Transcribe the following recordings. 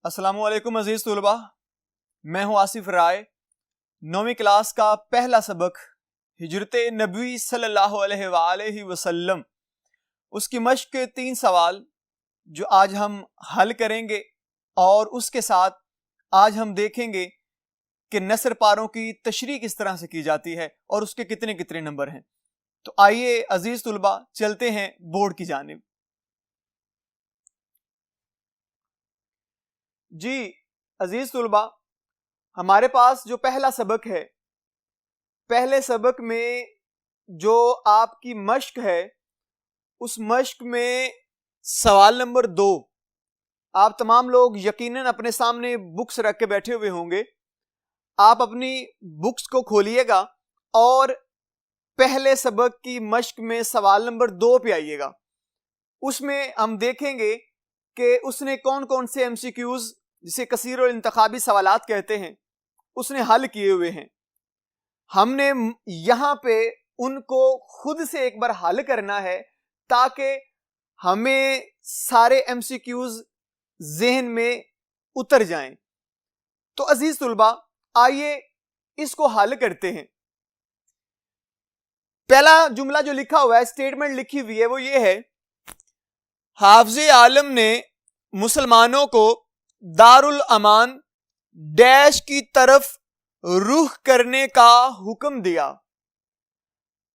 अस्सलामुअलैकुम अजीज तुलबा, मैं हूं आसिफ राय। 9वीं क्लास का पहला सबक हिजरत नबी सल्लल्लाहु अलैहि वसल्लम, उसकी मश्क के 3 सवाल जो आज हम हल करेंगे और उसके साथ आज हम देखेंगे कि नसर पारों की तशरीह किस तरह से की जाती है और उसके कितने कितने नंबर हैं। तो आइए अजीज तुलबा चलते हैं बोर्ड की जानिब। जी अजीज तुलबा, हमारे पास जो पहला सबक है, पहले सबक में जो आपकी मश्क है, उस मश्क में सवाल नंबर 2, आप तमाम लोग यकीनन अपने सामने बुक्स रख के बैठे हुए होंगे। आप अपनी बुक्स को खोलिएगा और पहले सबक की मश्क में सवाल नंबर 2 पे आइएगा। उसमें हम देखेंगे कि उसने कौन कौन से एमसीक्यूज, जिसे कसीर और इंतखाबी सवालात कहते हैं, उसने हल किए हुए हैं। हमने यहां पे उनको खुद से एक बार हल करना है ताकि हमें सारे एमसीक्यूज ज़हन में उतर जाएं। तो अजीज तुलबा, आइए इसको हल करते हैं। पहला जुमला जो लिखा हुआ है, स्टेटमेंट लिखी हुई है, वो ये है, हाफिज आलम ने मुसलमानों को दारुल अमान डैश की तरफ रुख करने का हुक्म दिया।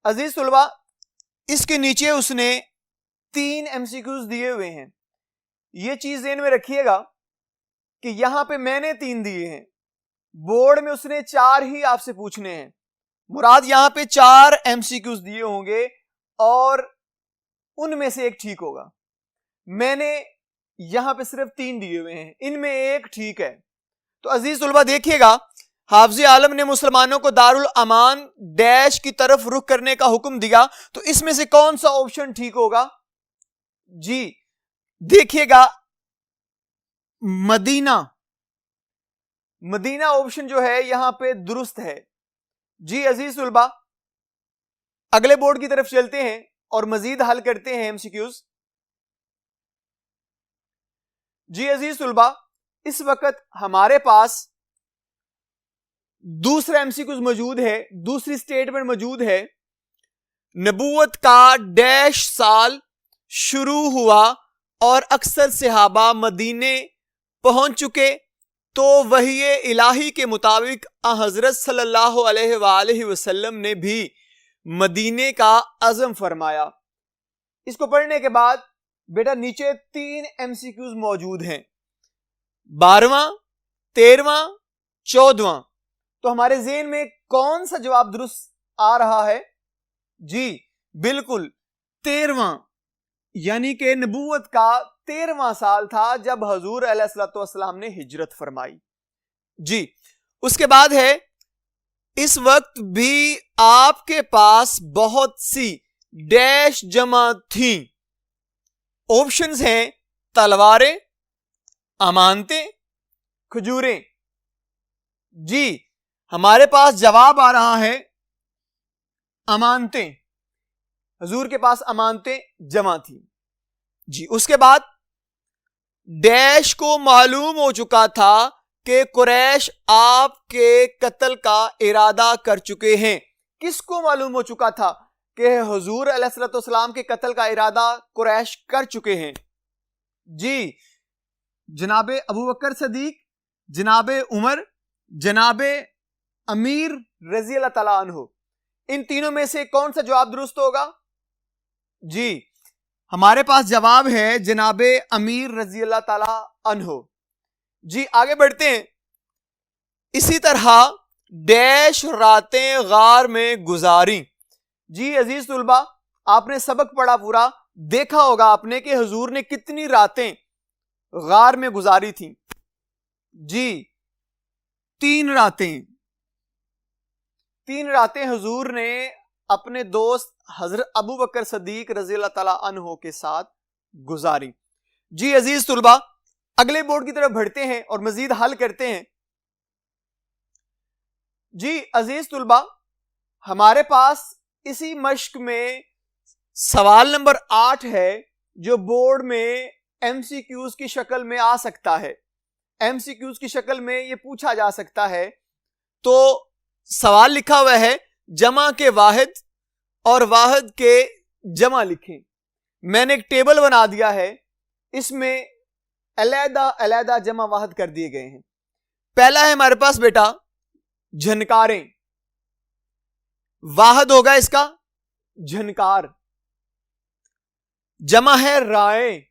अजीज तुलबा, इसके नीचे उसने 3 एमसीक्यूज दिए हुए हैं। यह चीज ध्यान में रखिएगा कि यहां पे मैंने 3 दिए हैं, बोर्ड में उसने 4 ही आपसे पूछने हैं। मुराद यहां पे 4 एमसीक्यूज दिए होंगे और उनमें से एक ठीक होगा। मैंने यहां पे सिर्फ 3 दिए हुए हैं, इनमें एक ठीक है। तो अजीज तुलबा देखिएगा, हाफिज आलम ने मुसलमानों को दारुल अमान डैश की तरफ रुख करने का हुक्म दिया, तो इसमें से कौन सा ऑप्शन ठीक होगा? जी देखिएगा, मदीना। मदीना ऑप्शन जो है यहां पे दुरुस्त है। जी अजीज तुलबा, अगले बोर्ड की तरफ चलते हैं और मजीद हल करते हैं एमसीक्यूज। जी अजीज तुलबा, इस वक्त हमारे पास दूसरा एमसीक्यूज मौजूद है, दूसरी स्टेटमेंट मौजूद है। नबूवत का डैश साल शुरू हुआ और अक्सर सहाबा मदीने पहुंच चुके, तो वही इलाही के मुताबिक हजरत सल्लल्लाहु अलैहि वसल्लम ने भी मदीने का अज़म फरमाया। इसको पढ़ने के बाद बेटा नीचे 3 एमसीक्यूज मौजूद हैं, 12वां, 13वां, 14वां। तो हमारे ज़हन में कौन सा जवाब दुरुस्त आ रहा है? जी बिल्कुल 13वां, यानी कि नबूवत का 13वां साल था जब हजूर अलैहिस्सलातु वस्सलाम ने हिजरत फरमाई। जी उसके बाद है, इस वक्त भी आपके पास बहुत सी डैश जमा थी। ऑप्शंस हैं तलवारें, अमानतें, खजूरें। जी हमारे पास जवाब आ रहा है अमानतें। हजूर के पास अमानतें जमा थी। जी उसके बाद, डैश को मालूम हो चुका था कि कुरैश आपके कत्ल का इरादा कर चुके हैं। किसको मालूम हो चुका था कि हुजूर अलैहिस्सलातु वस्सलाम के कत्ल का इरादा कुरैश कर चुके हैं? जी जनाबे अबू बकर सदीक, जनाबे उमर, जनाबे अमीर रजी अल्लाह तआला अन्हु। इन तीनों में से कौन सा जवाब दुरुस्त होगा? जी हमारे पास जवाब है जनाबे अमीर रजी अल्लाह तआला अन्हु। जी आगे बढ़ते हैं। इसी तरह डैश रातें गार में गुजारी। जी अजीज तुलबा, आपने सबक पढ़ा पूरा, देखा होगा आपने कि हुजूर ने कितनी रातें गार में गुजारी थी। जी 3 रातें। 3 रातें हुजूर ने अपने दोस्त हजरत अबू बकर सदीक रज़ी अल्लाह तआला अन्हु के साथ गुजारी। जी अजीज तुलबा, अगले बोर्ड की तरफ बढ़ते हैं और मजीद हल करते हैं। जी अजीज तुलबा, हमारे पास इसी मश्क में सवाल नंबर 8 है, जो बोर्ड में एमसीक्यूज की शक्ल में आ सकता है। एमसीक्यूज की शक्ल में ये पूछा जा सकता है। तो सवाल लिखा हुआ है जमा के वाहिद और वाहिद के जमा लिखें। मैंने एक टेबल बना दिया है, इसमें अलहदा अलहदा जमा वाहिद कर दिए गए हैं। पहला है हमारे पास बेटा झनकारें, वाहिद होगा इसका झनकार। जमा है राय,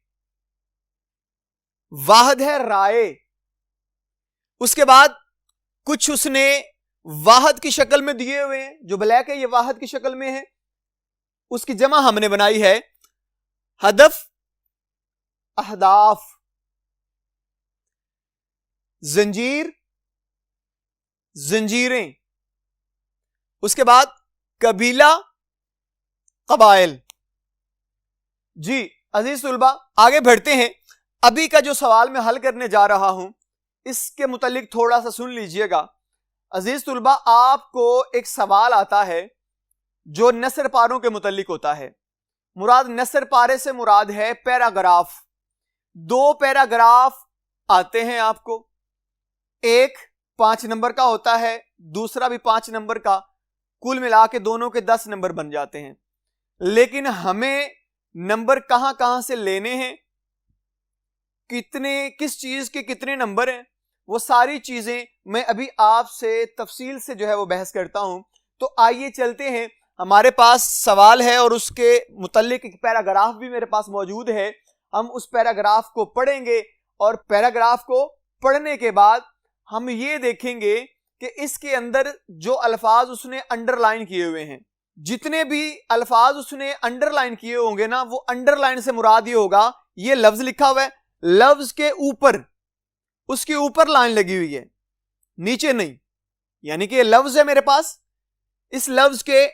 वाहिद है राय। उसके बाद कुछ उसने वाहिद की शक्ल में दिए हुए हैं, जो ब्लैक है ये वाहिद की शक्ल में है, उसकी जमा हमने बनाई है हदफ अहदाफ। जंजीर जंजीरें। उसके बाद कबीला कबाइल। जी अजीज तुलबा आगे बढ़ते हैं। अभी का जो सवाल मैं हल करने जा रहा हूं इसके मुतालिक थोड़ा सा सुन लीजिएगा। अजीज तुलबा आपको एक सवाल आता है जो नसर पारों के मुतालिक होता है। मुराद नसर पारे से मुराद है पैराग्राफ। 2 पैराग्राफ आते हैं आपको, एक 5 नंबर का होता है, दूसरा भी 5 नंबर का, कुल मिला के दोनों के 10 नंबर बन जाते हैं। लेकिन हमें नंबर कहां कहां से लेने हैं, कितने किस चीज के कितने नंबर हैं, वो सारी चीजें मैं अभी आपसे तफसील से जो है वो बहस करता हूं। तो आइए चलते हैं, हमारे पास सवाल है और उसके मुतालिक एक पैराग्राफ भी मेरे पास मौजूद है। हम उस पैराग्राफ को पढ़ेंगे और पैराग्राफ को पढ़ने के बाद हम ये देखेंगे कि इसके अंदर जो अल्फाज उसने अंडरलाइन किए हुए हैं, जितने भी अल्फाज उसने अंडरलाइन किए होंगे ना, वो अंडरलाइन से मुराद ये होगा ये लफ्ज लिखा हुआ है, लफ्ज के ऊपर उसके ऊपर लाइन लगी हुई है, नीचे नहीं। यानी कि ये लफ्ज है मेरे पास, इस लफ्ज के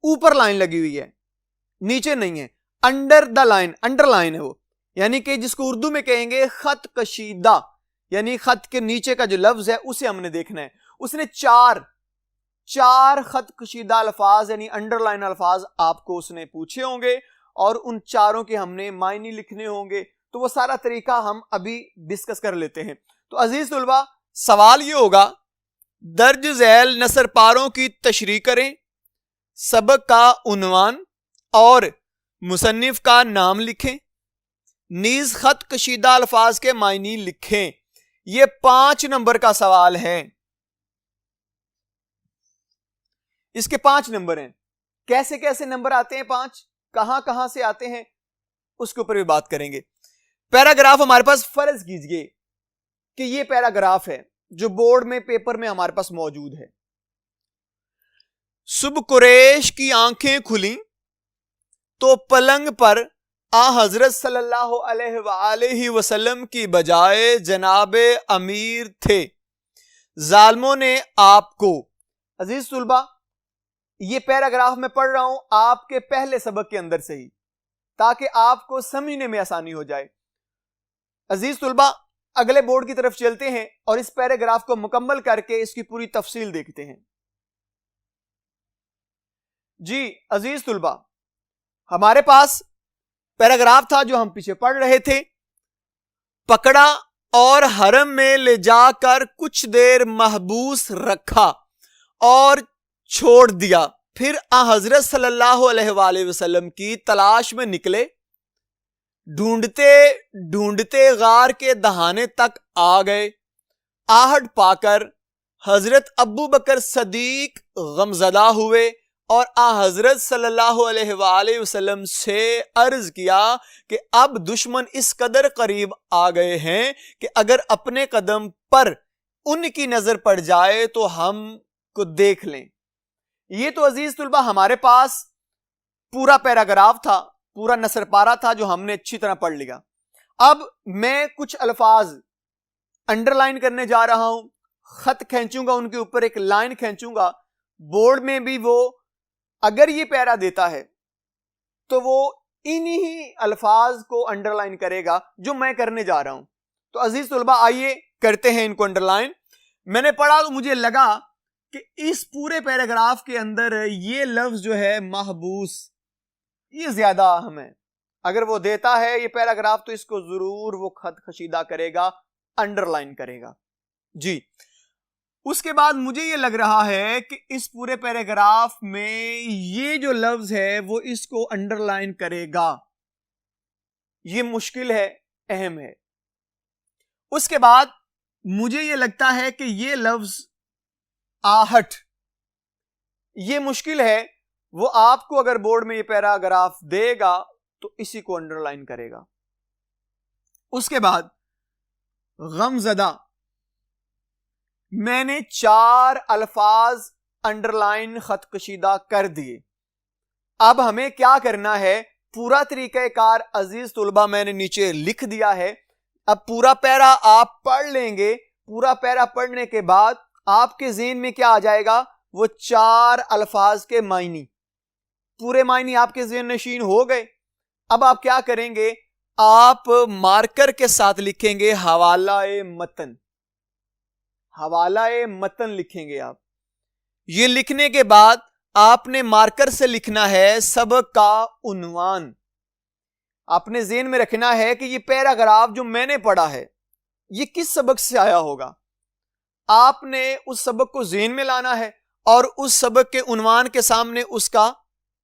ऊपर लाइन लगी हुई है, नीचे नहीं है। अंडर द लाइन, अंडरलाइन है वो, यानी कि जिसको उर्दू में कहेंगे खत कशीदा, यानी खत के नीचे का जो लफ्ज है उसे हमने देखना है। उसने चार खत कशीदा अल्फाज यानी अंडरलाइन अल्फाज आपको उसने पूछे होंगे और उन चारों के हमने मायने लिखने होंगे। तो वो सारा तरीका हम अभी डिस्कस कर लेते हैं। तो अजीज तुलबा सवाल ये होगा, दर्ज झैल नसर पारों की तशरीह करें, सबक का उन्वान और मुसन्निफ का नाम लिखें, नीज खत कशीदा अल्फाज के मायने लिखें। ये 5 नंबर का सवाल है, इसके 5 नंबर हैं। कैसे कैसे नंबर आते हैं 5, कहां कहां से आते हैं, उसके ऊपर भी बात करेंगे। पैराग्राफ हमारे पास फर्ज कीजिए कि ये पैराग्राफ है जो बोर्ड में पेपर में हमारे पास मौजूद है। सुबह कुरैश की आंखें खुली तो पलंग पर आ हजरत सल्लल्लाहु अलैहि वसल्लम की बजाय जनाबे अमीर थे। जालिमों ने आपको, अजीज तुलबा ये पैराग्राफ मैं पढ़ रहा हूं आपके पहले सबक के अंदर से ही, ताकि आपको समझने में आसानी हो जाए। अजीज तुलबा अगले बोर्ड की तरफ चलते हैं और इस पैराग्राफ को मुकम्मल करके इसकी पूरी तफसील देखते हैं। जी अजीज तुलबा हमारे पास पैराग्राफ था जो हम पीछे पढ़ रहे थे। पकड़ा और हरम में ले जाकर कुछ देर महबूस रखा और छोड़ दिया, फिर हजरत सल्लल्लाहु अलैहि वसल्लम की तलाश में निकले। ढूंढते ढूंढते गार के दहाने तक आ गए। आहट पाकर हजरत अबू बकर सदीक गमजदा हुए और हजरत सल्लल्लाहु अलैहि वसल्लम से अर्ज किया कि अब दुश्मन इस कदर करीब आ गए हैं कि अगर अपने कदम पर उनकी नजर पड़ जाए तो हम को देख लें। ये तो अजीज तुलबा हमारे पास पूरा पैराग्राफ था, पूरा नसर पारा था जो हमने अच्छी तरह पढ़ लिया। अब मैं कुछ अल्फाज अंडरलाइन करने जा रहा हूं, खत खींचूंगा, उनके ऊपर एक लाइन खींचूंगा। बोर्ड में भी वो अगर ये पैरा देता है तो वो इन्हीं अल्फाज को अंडरलाइन करेगा जो मैं करने जा रहा हूं। तो अजीज तुलबा आइए करते हैं इनको अंडरलाइन। मैंने पढ़ा तो मुझे लगा कि इस पूरे पैराग्राफ के अंदर ये लफ्ज जो है महबूस, ये ज्यादा अहम है। अगर वो देता है ये पैराग्राफ तो इसको जरूर वो खत खशीदा करेगा, अंडरलाइन करेगा। जी, उसके बाद मुझे यह लग रहा है कि इस पूरे पैराग्राफ में ये जो लफ्ज है वो इसको अंडरलाइन करेगा। ये मुश्किल है, अहम है। उसके बाद मुझे यह लगता है कि ये लफ्ज आहट, ये मुश्किल है। वो आपको अगर बोर्ड में ये पैराग्राफ देगा तो इसी को अंडरलाइन करेगा। उसके बाद गमज़दा, मैंने 4 अल्फाज अंडरलाइन खत कशीदा कर दिए। अब हमें क्या करना है, पूरा तरीक़ाकार अजीज तुलबा मैंने नीचे लिख दिया है। अब पूरा पैरा आप पढ़ लेंगे। पूरा पैरा पढ़ने के बाद आपके ज़हन में क्या आ जाएगा, वो 4 अल्फाज के मायनी, पूरे मायनी आपके ज़हन नशीन हो गए। अब आप क्या करेंगे, आप मार्कर के साथ लिखेंगे हवाला-ए मतन, हवाला-ए मतन लिखेंगे आप। ये लिखने के बाद आपने मार्कर से लिखना है सबक का उन्वान। आपने ज़हन में रखना है कि ये पैराग्राफ जो मैंने पढ़ा है ये किस सबक से आया होगा। आपने उस सबक को ज़हन में लाना है और उस सबक के उन्वान के सामने उसका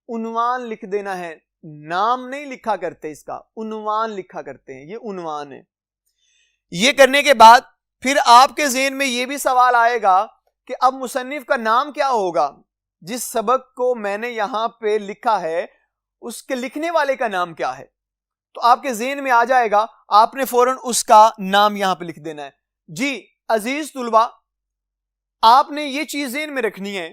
उन्वान लिख देना है। नाम नहीं लिखा करते, इसका उन्वान लिखा करते हैं, ये उन्वान है। ये करने के बाद फिर आपके ज़हन में ये भी सवाल आएगा कि अब मुसन्निफ का नाम क्या होगा। जिस सबक को मैंने यहां पे लिखा है उसके लिखने वाले का नाम क्या है, तो आपके ज़हन में आ जाएगा। आपने फौरन उसका नाम यहां पे लिख देना है। जी अजीज तुलबा, आपने ये चीज ज़हन में रखनी है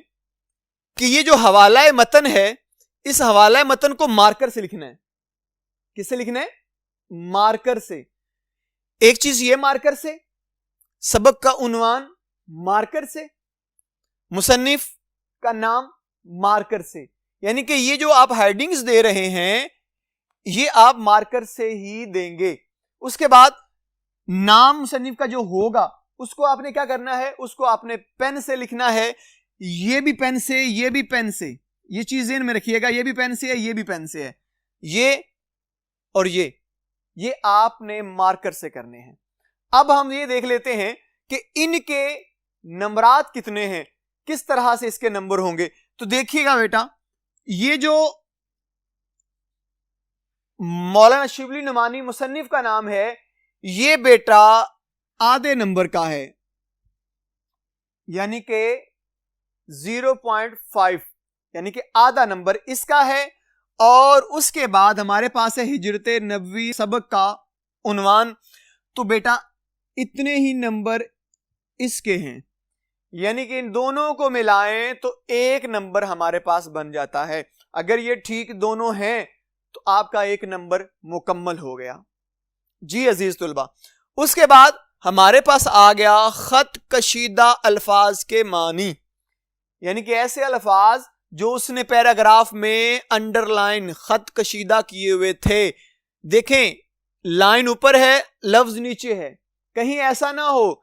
कि ये जो हवाला मतन है, इस हवाला मतन को मार्कर से लिखना है। किससे लिखना है, मार्कर से। एक चीज ये मार्कर से, सबक का उन्वान मार्कर से, मुसन्निफ का नाम मार्कर से। यानी कि ये जो आप हेडिंग्स दे रहे हैं ये आप मार्कर से ही देंगे। उसके बाद नाम मुसन्निफ का जो होगा उसको आपने क्या करना है, उसको आपने पेन से लिखना है। ये भी पेन से, ये भी पेन से, ये चीजें में रखिएगा। ये भी पेन से है, ये भी पेन से है, ये और ये आपने मार्कर से करने हैं। अब हम ये देख लेते हैं कि इनके नंबरात कितने हैं, किस तरह से इसके नंबर होंगे। तो देखिएगा बेटा, ये जो मौलाना शिबली नुमानी मुसन्निफ का नाम है, ये बेटा आधे नंबर का है, यानी कि 0.5, यानी कि आधा नंबर इसका है। और उसके बाद हमारे पास है हिजरत नबवी सबक का उन्वान, तो बेटा इतने ही नंबर इसके हैं। यानी कि इन दोनों को मिलाएं तो 1 नंबर हमारे पास बन जाता है। अगर ये ठीक दोनों हैं तो आपका 1 नंबर मुकम्मल हो गया। जी अजीज तुलबा, उसके बाद हमारे पास आ गया खत कशीदा अल्फाज के मानी, यानी कि ऐसे अल्फाज जो उसने पैराग्राफ में अंडरलाइन खत कशीदा किए हुए थे। देखें, लाइन ऊपर है, लफ्ज नीचे है। कहीं ऐसा ना हो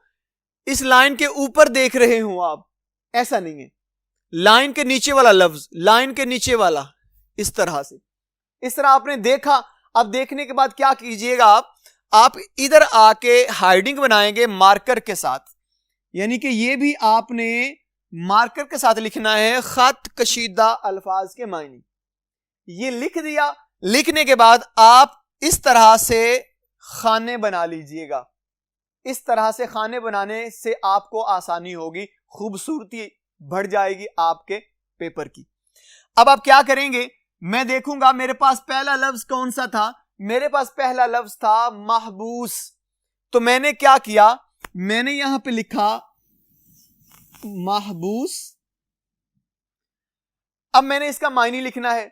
इस लाइन के ऊपर देख रहे हो आप, ऐसा नहीं है। लाइन के नीचे वाला लफ्ज, लाइन के नीचे वाला, इस तरह से, इस तरह आपने देखा। अब देखने के बाद क्या कीजिएगा, आप इधर आके हाइडिंग बनाएंगे मार्कर के साथ, यानी कि ये भी आपने मार्कर के साथ लिखना है खत कशीदा अल्फाज के मायने। ये लिख दिया। लिखने के बाद आप इस तरह से खाने बना लीजिएगा। इस तरह से खाने बनाने से आपको आसानी होगी, खूबसूरती बढ़ जाएगी आपके पेपर की। अब आप क्या करेंगे, मैं देखूंगा मेरे पास पहला लफ्ज कौन सा था। मेरे पास पहला लफ्ज था महबूस। तो मैंने क्या किया, मैंने यहां पे लिखा महबूस। अब मैंने इसका मायनी लिखना है,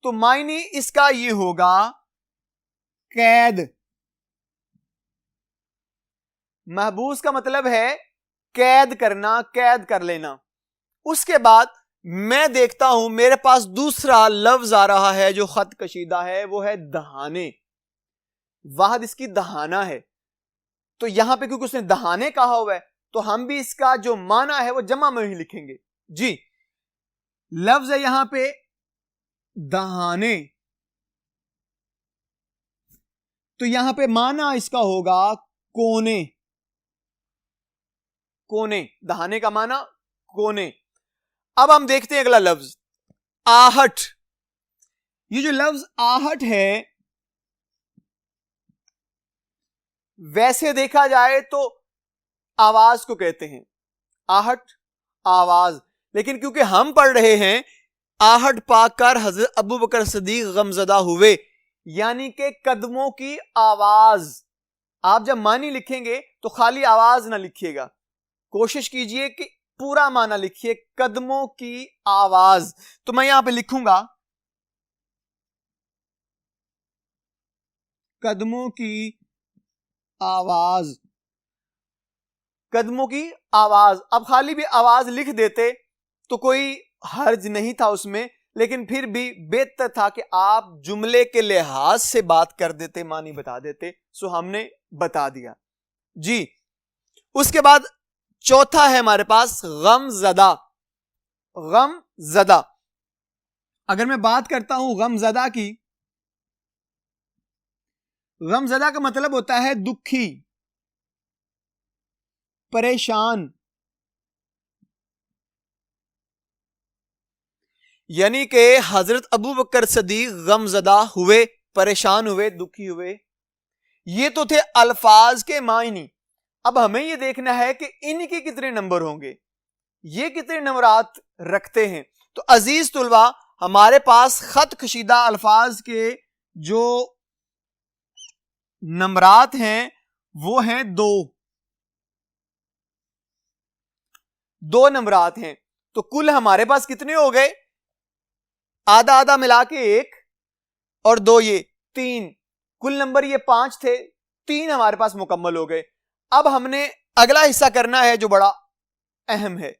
तो मायनी इसका ये होगा कैद। महबूस का मतलब है कैद करना, कैद कर लेना। उसके बाद मैं देखता हूं मेरे पास दूसरा लफ्ज आ रहा है जो खत कशीदा है, वो है दहाने। वाहद इसकी दहाना है, तो यहां पे क्योंकि उसने दहाने कहा हुआ है तो हम भी इसका जो माना है वो जमा में ही लिखेंगे। जी, लफ्ज है यहां पे दहाने, तो यहां पे माना इसका होगा कोने। कोने, दहाने का माना कोने। अब हम देखते हैं अगला लफ्ज आहट। ये जो लफ्ज आहट है, वैसे देखा जाए तो आवाज को कहते हैं, आहट आवाज, लेकिन क्योंकि हम पढ़ रहे हैं आहट पाकर हजरत अबू बकर सिद्दीक गमजदा हुए, यानी कि कदमों की आवाज। आप जब मानी लिखेंगे तो खाली आवाज ना लिखिएगा, कोशिश कीजिए कि पूरा माना लिखिए, कदमों की आवाज। तो मैं यहां पे लिखूंगा कदमों की आवाज, कदमों की आवाज। अब खाली भी आवाज लिख देते तो कोई हर्ज नहीं था उसमें, लेकिन फिर भी बेहतर था कि आप जुमले के लिहाज से बात कर देते, मानी बता देते। सो हमने बता दिया जी। उसके बाद चौथा है हमारे पास गमजदा। गमजदा, अगर मैं बात करता हूं गमजदा की, गमजदा का मतलब होता है दुखी, परेशान, यानी कि हजरत अबू बकर सिद्दीक गमजदा हुए, परेशान हुए, दुखी हुए। ये तो थे अल्फाज के मायनी। अब हमें ये देखना है कि इनके कितने नंबर होंगे, ये कितने नंबरात रखते हैं। तो अजीज तुलबा, हमारे पास खत कशीदा अल्फाज के जो नंबरात हैं वो हैं दो नंबरात हैं। तो कुल हमारे पास कितने हो गए, आधा आधा मिला के 1 और 2 ये 3, कुल नंबर ये 5 थे, 3 हमारे पास मुकम्मल हो गए। अब हमने अगला हिस्सा करना है जो बड़ा अहम है।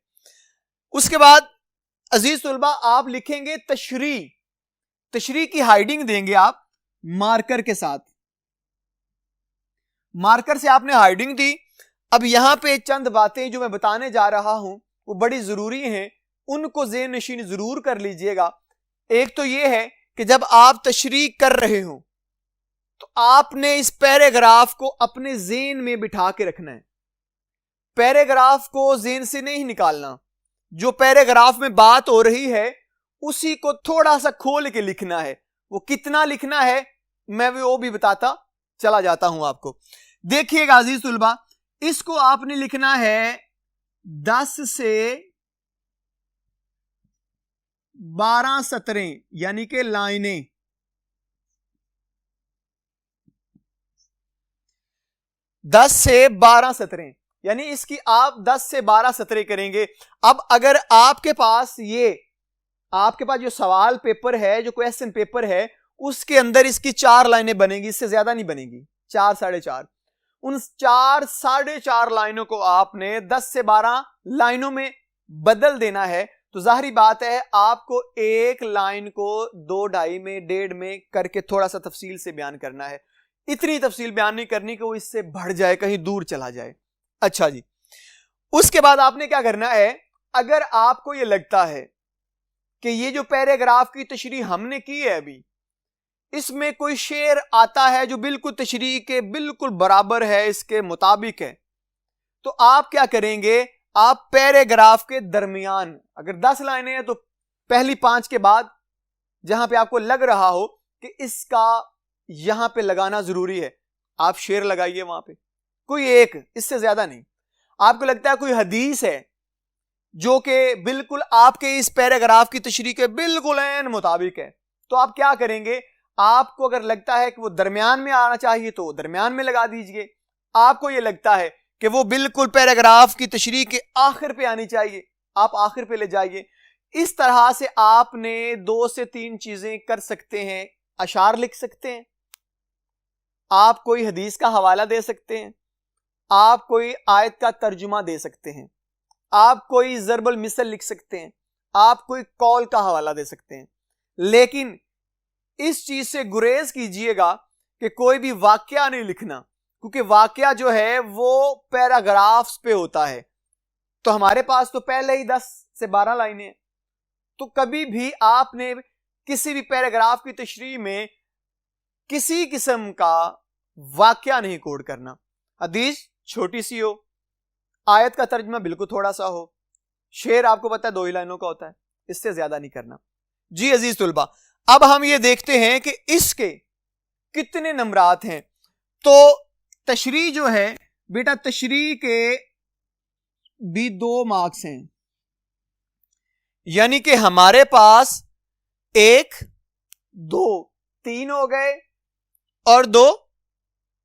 उसके बाद अजीज तुलबा आप लिखेंगे तशरी, तशरी की हाइडिंग देंगे आप मार्कर के साथ, मार्कर से आपने हाइडिंग दी। अब यहां पे चंद बातें जो मैं बताने जा रहा हूं वो बड़ी जरूरी हैं, उनको ज़हन नशीन जरूर कर लीजिएगा। एक तो ये है कि जब आप तशरीह कर रहे हो तो आपने इस पैराग्राफ को अपने ज़हन में बिठा के रखना है, पैराग्राफ को ज़हन से नहीं निकालना। जो पैराग्राफ में बात हो रही है उसी को थोड़ा सा खोल के लिखना है। वो कितना लिखना है मैं वो भी बताता चला जाता हूं आपको। देखिएगा अजीज तुलबा, इसको आपने लिखना है 10 से 12 सतरें, यानी कि लाइनें। 10 से 12 सतरें, यानी इसकी आप 10 से 12 सतरें करेंगे। अब अगर आपके पास जो सवाल पेपर है, जो क्वेश्चन पेपर है, उसके अंदर इसकी 4 लाइनें बनेगी, इससे ज्यादा नहीं बनेगी, 4 साढ़े 4। उन 4 साढ़े 4 लाइनों को आपने 10 से 12 लाइनों में बदल देना है। तो जाहिर बात है आपको एक लाइन को 2 ढाई में 1.5 में करके थोड़ा सा तफसील से बयान करना है। इतनी तफसील बयान नहीं करनी कि वो इससे बढ़ जाए, कहीं दूर चला जाए। अच्छा जी, उसके बाद आपने क्या करना है, अगर आपको यह लगता है कि ये जो पैराग्राफ की तशरीह हमने की है अभी, इसमें कोई शेर आता है जो बिल्कुल तशरीह के बिल्कुल बराबर है, इसके मुताबिक है, तो आप क्या करेंगे, आप पैराग्राफ के दरमियान, अगर 10 लाइनें हैं तो पहली 5 के बाद जहां पे आपको लग रहा हो कि इसका यहां पे लगाना जरूरी है, आप शेर लगाइए वहां पे, कोई एक, इससे ज्यादा नहीं। आपको लगता है कोई हदीस है जो कि बिल्कुल आपके इस पैराग्राफ की तशरीह के बिल्कुल ऐन मुताबिक है, तो आप क्या करेंगे, आपको अगर लगता है कि वो दरमियान में आना चाहिए तो दरमियान में लगा दीजिए। आपको यह लगता है कि वो बिल्कुल पैराग्राफ की तशरीह के आखिर पे आनी चाहिए, आप आखिर पे ले जाइए। इस तरह से आपने 2 से 3 चीजें कर सकते हैं। अशार लिख सकते हैं, आप कोई हदीस का हवाला दे सकते हैं, आप कोई आयत का तर्जुमा दे सकते हैं, आप कोई ज़रबुल मिसल लिख सकते हैं, आप कोई कौल का हवाला दे सकते हैं। लेकिन इस चीज से गुरेज कीजिएगा कि कोई भी वाकया नहीं लिखना, क्योंकि वाकया जो है वो पैराग्राफ्स पे होता है। तो हमारे पास तो पहले ही 10 से 12 लाइनें हैं, तो कभी भी आपने किसी भी पैराग्राफ की तशरीह में किसी किस्म का वाकया नहीं कोड करना। हदीस छोटी सी हो, आयत का तर्जमा बिल्कुल थोड़ा सा हो, शेर आपको पता है 2 ही लाइनों का होता है, इससे ज्यादा नहीं करना। जी अजीज तुलबा, अब हम ये देखते हैं कि इसके कितने नंबरात हैं। तो तशरीह जो है बेटा, तशरीह के भी 2 मार्क्स हैं, यानी कि हमारे पास 1 2 3 हो गए और 2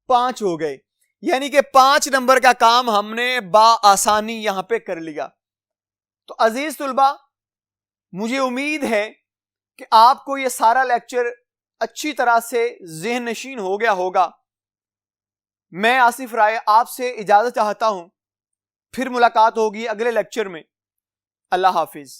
5 हो गए, यानी कि 5 नंबर का काम हमने आसानी यहां पे कर लिया। तो अजीज तुलबा, मुझे उम्मीद है कि आपको यह सारा लेक्चर अच्छी तरह से ज़हन नशीन हो गया होगा। मैं आसिफ राय आपसे इजाजत चाहता हूं, फिर मुलाकात होगी अगले लेक्चर में। अल्लाह हाफिज।